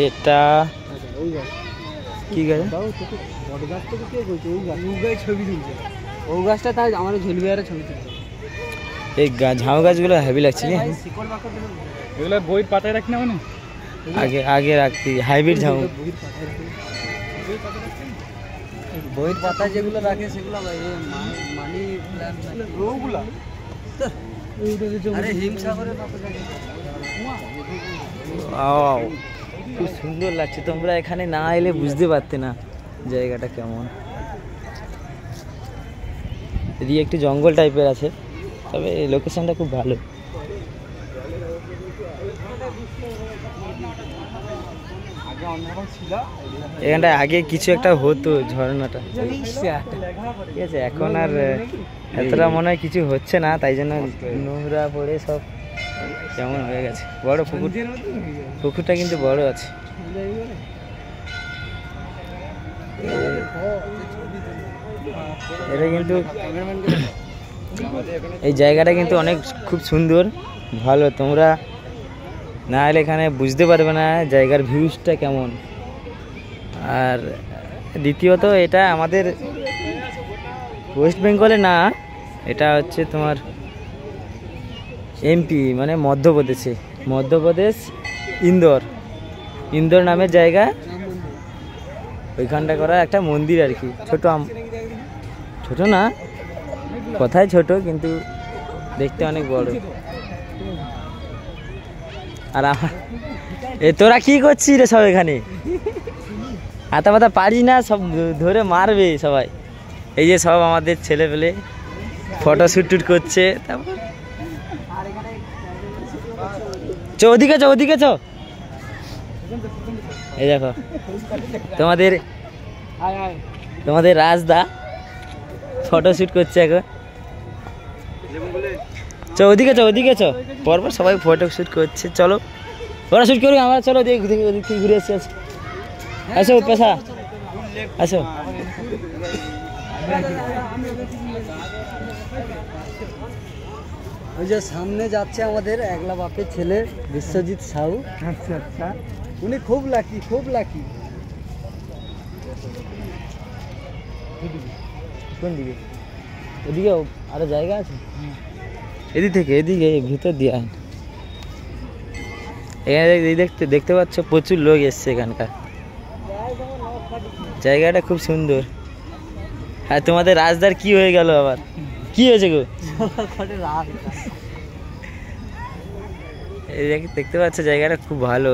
এটা কি গাছ? বট গাছ থেকে কে কইছে? ওই গাছ ছবি তুলছে। ওই গাছটা তাই আমাদের ঝুলবিহারে ছবি তুলছে। এই ঝাউ গাছগুলো হেভি লাগছে না? এগুলো বইয়ের পাতায় রাখি না মানে? আগে আগে রাখতি হাইব্রিড ঝাউ। বইয়ের পাতায় যেগুলো রাখে সেগুলো মানি প্ল্যান্ট ওগুলা। আরে হিমসাগরের পাতা রাখে। ওয়াও, খুব সুন্দর লাগছে। তোমরা এখানে না এলে বুঝতে পারতে না জায়গাটা কেমন। এদিকে একটু জঙ্গল টাইপের আছে, তবে লোকেশনটা খুব ভালো। এখানটায় আগে কিছু একটা হতো, ঝর্ণাটা, ঠিক আছে। এখন আর এতটা মনে হয় কিছু হচ্ছে না, তাই জন্য নোংরা পড়ে সব কেমন হয়ে গেছে। বড় পুকুরটা কিন্তু বড় আছে। এটা কিন্তু এই জায়গাটা কিন্তু অনেক খুব সুন্দর, ভালো। তোমরা না এলে এখানে বুঝতে পারবে না জায়গার ভিউজটা কেমন। আর দ্বিতীয়ত, এটা আমাদের ওয়েস্ট বেঙ্গলে না, এটা হচ্ছে তোমার এমপি, মানে মধ্যপ্রদেশ ইন্দোর নামের জায়গা। ওইখানটা করা একটা মন্দির আর কি, ছোট না, কথায় ছোট কিন্তু দেখতে অনেক বড়। আর তোরা কি করছিস রে সব এখানে? হাতা পাতা পারি না, সব ধরে মারবে সবাই। এই যে সব আমাদের ছেলে পেলে ফটো শুট করছে। তারপর ওদিকে চ। এই দেখো তোমাদের রাজদা ফটো শুট করছে এখন। ওদিকে চ। পরপর সবাই ফটো শুট করছে। চলো ওরা শুট করুক, আমরা চলো ওদিক থেকে ঘুরে এসে আসো পেশা, আসো। ওই যে সামনে যাচ্ছে আমাদের একলা বাপের ছেলে বিশ্বজিৎ সাউ। আচ্ছা আচ্ছা, উনি খুব লাকি। কোন দিকে? ওদিকে আরো জায়গা আছে, এদিকে ভিতর দিয়ে আয়। এখানে দেখতে পাচ্ছ প্রচুর লোক এসছে এখানকার। জায়গাটা খুব সুন্দর। আর তোমাদের রাজদার কি হয়ে গেল আবার? কি হয়েছে গো? দেখতে পাচ্ছ জায়গাটা খুব ভালো।